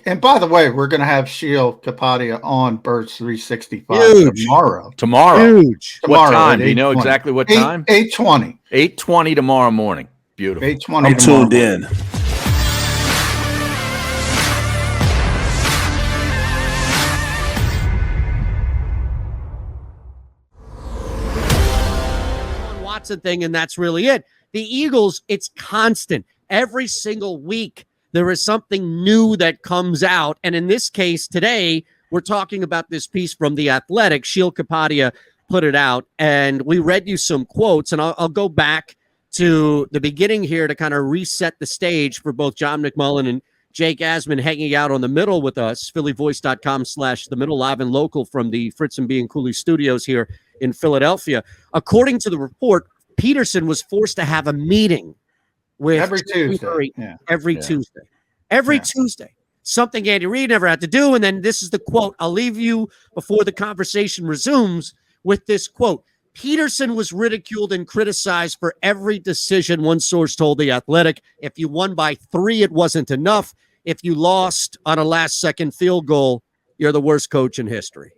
And by the way, we're going to have Sheil Kapadia on Birds 365 tomorrow. Huge. What time? Do you know exactly what time? 8:20. 8:20 tomorrow morning. Beautiful. 8:20. I'm tuned in. Watson thing, and that's really it. The Eagles, it's constant. Every single week, there is something new that comes out. And in this case, today, we're talking about this piece from The Athletic. Sheil Kapadia put it out, and we read you some quotes, and I'll go back to the beginning here to kind of reset the stage for both John McMullen and Jake Asman hanging out on the middle with us, phillyvoice.com/the middle, live and local from the Fritz and B and Cooley studios here in Philadelphia. According to the report, Pederson was forced to have a meeting with every Tuesday. Every Tuesday. Something Andy Reid never had to do. And then this is the quote. I'll leave you before the conversation resumes with this quote. Pederson was ridiculed and criticized for every decision, one source told The Athletic. If you won by 3, it wasn't enough. If you lost on a last-second field goal, you're the worst coach in history.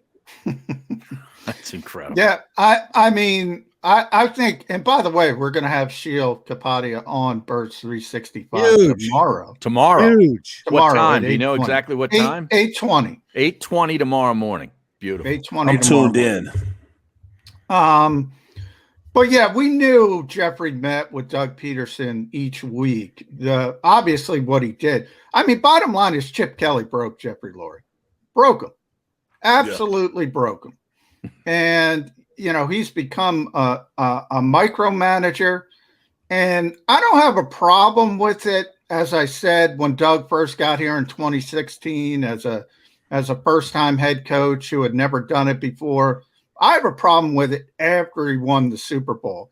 That's incredible. Yeah, I mean, I think, and by the way, we're going to have Sheil Kapadia on Birds 365 tomorrow. Huge. What time? Do you know exactly what time? 8:20. 8:20 tomorrow morning. Beautiful. 8:20. I'm tuned in. But yeah, we knew Jeffrey met with Doug Pederson each week. Obviously what he did. I mean, bottom line is Chip Kelly broke Jeffrey Lurie. Broke him. Absolutely broke him. And, you know, he's become a micromanager. And I don't have a problem with it. As I said, when Doug first got here in 2016 as a first-time head coach who had never done it before, I have a problem with it after he won the Super Bowl.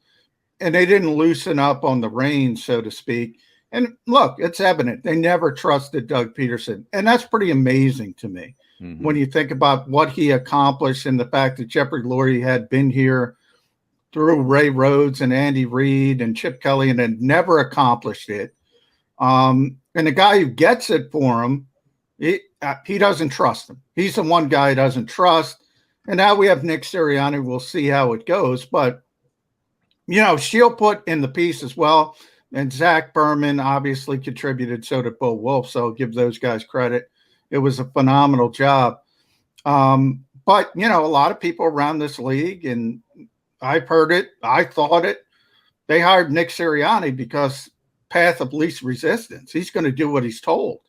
And they didn't loosen up on the reins, so to speak. And look, it's evident. They never trusted Doug Pederson. And that's pretty amazing to me when you think about what he accomplished and the fact that Jeffrey Lurie had been here through Ray Rhodes and Andy Reid and Chip Kelly and had never accomplished it. And the guy who gets it for him, he doesn't trust him. He's the one guy he doesn't trust. And now we have Nick Sirianni. We'll see how it goes. But, you know, Sheil put in the piece as well. And Zach Berman obviously contributed. So did Bo Wolf. So I'll give those guys credit. It was a phenomenal job. But, you know, a lot of people around this league, and I've heard it, I thought it, they hired Nick Sirianni because path of least resistance. He's going to do what he's told.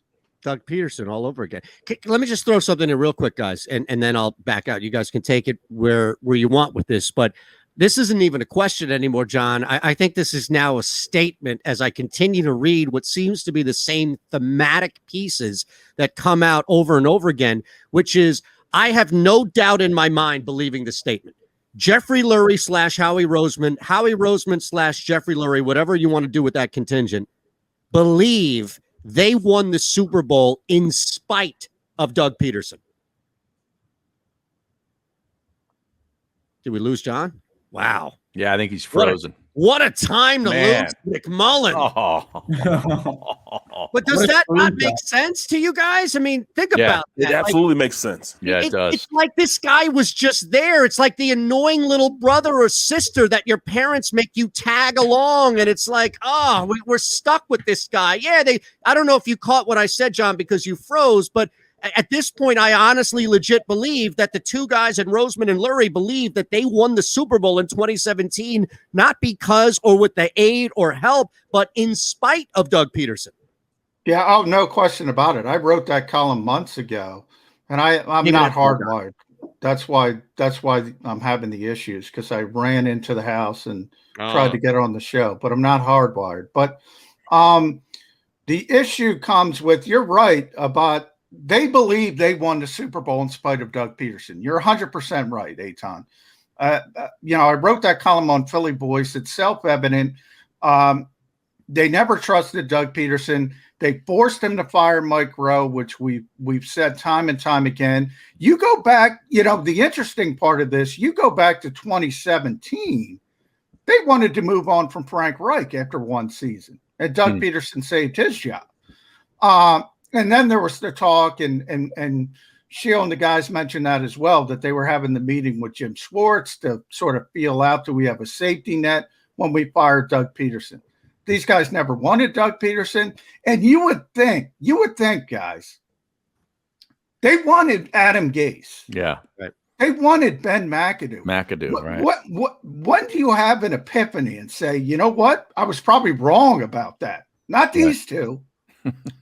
Doug Pederson all over again. Let me just throw something in real quick, guys, and then I'll back out. You guys can take it where you want with this, but this isn't even a question anymore, John. I think this is now a statement as I continue to read what seems to be the same thematic pieces that come out over and over again, which is I have no doubt in my mind believing the statement. Jeffrey Lurie / Howie Roseman, Howie Roseman / Jeffrey Lurie, whatever you want to do with that contingent, believe they won the Super Bowl in spite of Doug Pederson. Did we lose John? Wow. Yeah, I think he's frozen. What a time to lose McMullen. But does that not make sense to you guys? I mean, think about that. It absolutely makes sense. Yeah, it does. It's like this guy was just there. It's like the annoying little brother or sister that your parents make you tag along. And it's like, we're stuck with this guy. Yeah, I don't know if you caught what I said, John, because you froze, but at this point, I honestly legit believe that the two guys in Roseman and Lurie believe that they won the Super Bowl in 2017, not because or with the aid or help, but in spite of Doug Pederson. Yeah, no question about it. I wrote that column months ago, and I'm not hardwired. That's why I'm having the issues, because I ran into the house and tried to get on the show, but I'm not hardwired. But the issue comes with, you're right about, they believe they won the Super Bowl in spite of Doug Pederson. You're 100% right, Eitan. You know, I wrote that column on Philly Voice. It's self-evident. They never trusted Doug Pederson. They forced him to fire Mike Rowe, which we've said time and time again. You go back, you know, the interesting part of this, you go back to 2017, they wanted to move on from Frank Reich after one season, and Doug Pederson saved his job. And then there was the talk, and Sheil and the guys mentioned that as well, that they were having the meeting with Jim Schwartz to sort of feel out, do we have a safety net when we fired Doug Pederson? These guys never wanted Doug Pederson. And you would think, guys, they wanted Adam Gase. Yeah. Right. They wanted Ben McAdoo. Right. When do you have an epiphany and say, you know what? I was probably wrong about that. Not these two.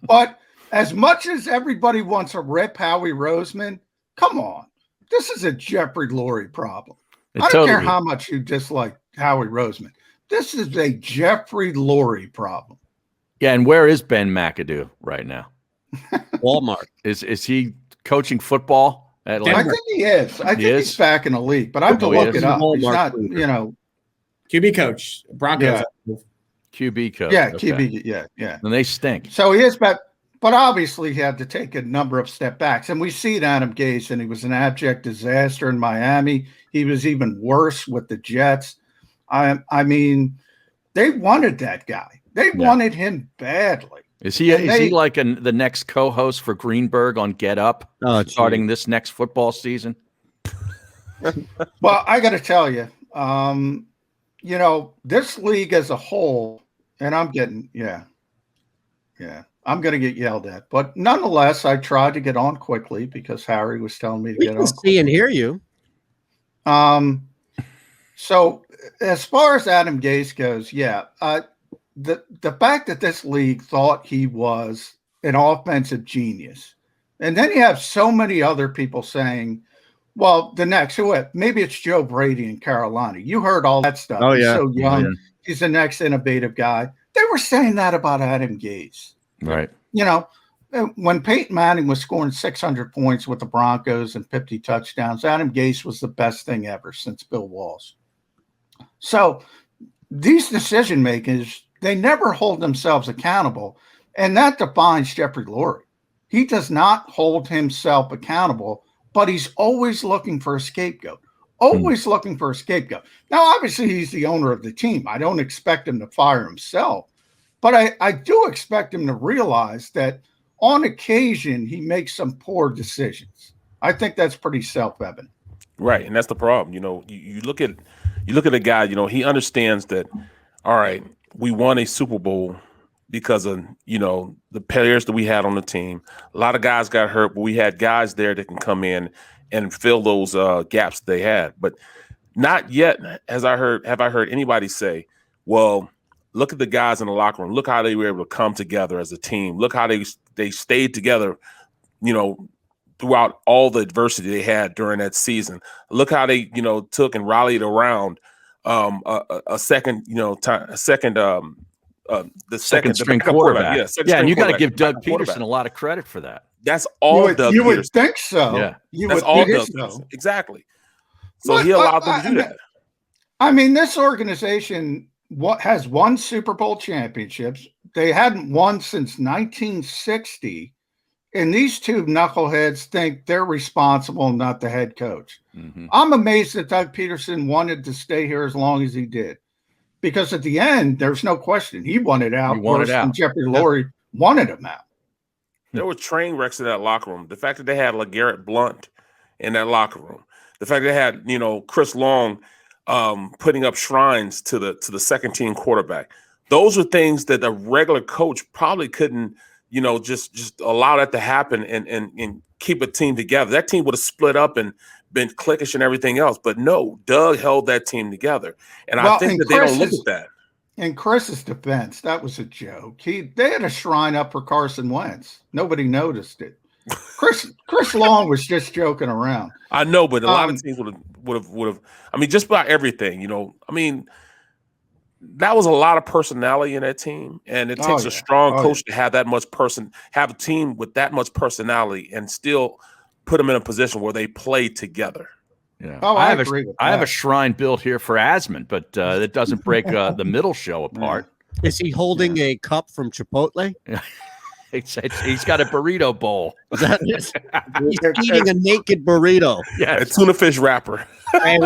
But as much as everybody wants to rip Howie Roseman, come on. This is a Jeffrey Lurie problem. I don't care how much you dislike Howie Roseman. This is a Jeffrey Lurie problem. Yeah, and where is Ben McAdoo right now? Walmart. Is he coaching football? I think he is. I think he's back in the league, but I have to look it up. He's not, QB coach, Broncos. Yeah. QB coach. Yeah, okay. QB. Yeah. And they stink. So he is back, but obviously he had to take a number of step backs. And we see it Adam Gase, and he was an abject disaster in Miami. He was even worse with the Jets. I mean, they wanted that guy. They wanted him badly. Is he like the next co-host for Greenberg on Get Up starting this next football season? Well, I got to tell you, this league as a whole, and I'm getting, I'm going to get yelled at. But nonetheless, I tried to get on quickly because Harry was telling me to get on. We can see and hear you. So as far as Adam Gase goes, the fact that this league thought he was an offensive genius, and then you have so many other people saying, well, maybe it's Joe Brady in Carolina. You heard all that stuff. Oh, He's yeah. so young. Yeah. He's the next innovative guy. They were saying that about Adam Gase. Right. When Peyton Manning was scoring 600 points with the Broncos and 50 touchdowns, Adam Gase was the best thing ever since Bill Walsh. So these decision makers, they never hold themselves accountable, and that defines Jeffrey Lurie. He does not hold himself accountable, but he's always looking for a scapegoat. Looking for a scapegoat. Now, obviously, he's the owner of the team. I don't expect him to fire himself, but I do expect him to realize that on occasion he makes some poor decisions. I think that's pretty self-evident. Right, and that's the problem. You look at a guy. He understands that. All right, we won a Super Bowl because of the players that we had on the team. A lot of guys got hurt, but we had guys there that can come in and fill those gaps they had. But not yet have I heard anybody say, well, look at the guys in the locker room. Look how they were able to come together as a team. Look how they stayed together, throughout all the adversity they had during that season. Look how they, took and rallied around the second string quarterback. And you got to give Doug Pederson a lot of credit for that. That's all Doug Pederson. You would think so. Yeah. That's all Doug Pederson. Exactly. So he allowed them to do that. I mean, this organization has won Super Bowl championships. They hadn't won since 1960. And these two knuckleheads think they're responsible, not the head coach. Mm-hmm. I'm amazed that Doug Pederson wanted to stay here as long as he did. Because at the end, there's no question. He wanted out worse than Jeffrey Lurie wanted him out. There were train wrecks in that locker room. The fact that they had LeGarrette Blount in that locker room. The fact they had, Chris Long putting up shrines to the second team quarterback. Those are things that a regular coach probably couldn't, just allow that to happen and keep a team together. That team would have split up and been cliquish and everything else. But no, Doug held that team together. And I think that they don't look at that. In Chris's defense, that was a joke. They had a shrine up for Carson Wentz. Nobody noticed it. Chris Long was just joking around. I know, but a lot of teams would have. I mean, just about everything. That was a lot of personality in that team, and it takes a strong coach to have that much have a team with that much personality, and still put them in a position where they play together. Yeah, I agree with that. I have a shrine built here for Asman, but it doesn't break the middle show apart. Is he holding a cup from Chipotle? He's got a burrito bowl. He's eating a naked burrito. Yeah, a tuna fish wrapper. Hey,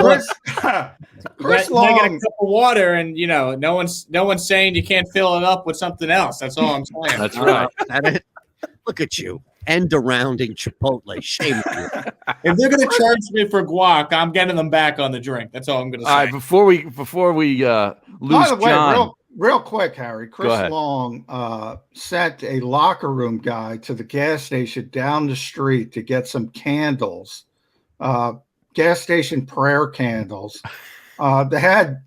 Chris Long, Long, get a cup of water, and no one's saying you can't fill it up with something else. That's all I'm saying. That's right. Look at you. End-arounding Chipotle. Shame on you. If they're going to charge me for guac, I'm getting them back on the drink. That's all I'm going to say. All right, before we lose By the way, John. real quick, Harry, Chris Long sent a locker room guy to the gas station down the street to get some candles, gas station prayer candles. They had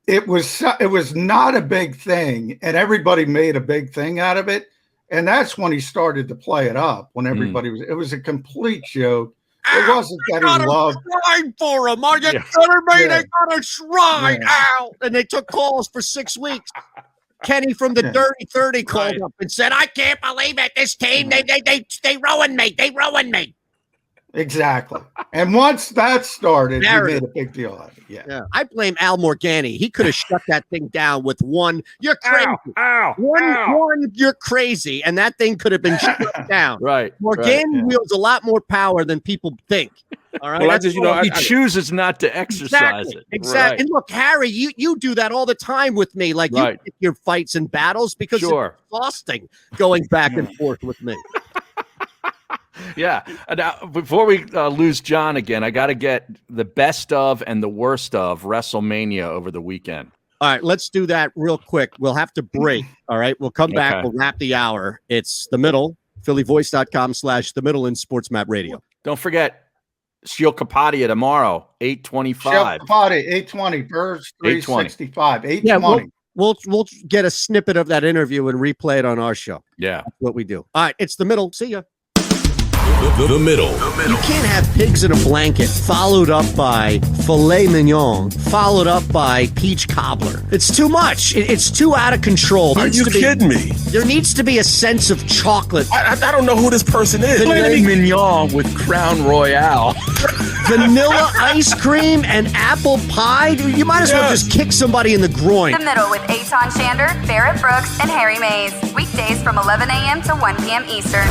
it was not a big thing, and everybody made a big thing out of it. And that's when he started to play it up. When everybody it was a complete joke. It wasn't that he loved. Shrine for him. Are you kidding me? They got a shrine. Ow! And they took calls for 6 weeks. Kenny from the Dirty 30 called up and said, "I can't believe it. This team, they ruined me. They ruined me." Exactly. And once that started, he made a big deal out of it. Yeah. I blame Al Morgani. He could have shut that thing down with one. You're crazy. One, you're crazy. And that thing could have been shut down. Right. Morgani wields a lot more power than people think. All right. Well, he chooses not to exercise it. Exactly. Right. And look, Harry, you do that all the time with me. Like you pick your fights and battles because it's exhausting going back and forth with me. Yeah. Now, before we lose John again, I got to get the best of and the worst of WrestleMania over the weekend. All right, let's do that real quick. We'll have to break. All right, we'll come back. We'll wrap the hour. It's The Middle, phillyvoice.com/The Middle in Sports Map Radio. Don't forget, Shiel Kapadia tomorrow, 8:25. Shiel Kapadia, 8:20. Birds, 365. 8:20. Yeah, we'll get a snippet of that interview and replay it on our show. Yeah. That's what we do. All right, it's The Middle. See ya. The middle. You can't have pigs in a blanket followed up by filet mignon, followed up by peach cobbler. It's too much. It's too out of control. Are you kidding me? There needs to be a sense of chocolate. I don't know who this person is. Filet mignon with Crown Royale. Vanilla ice cream and apple pie? You might as well just kick somebody in the groin. The Middle with Eitan Shander, Barrett Brooks, and Harry Mays. Weekdays from 11 a.m. to 1 p.m. Eastern.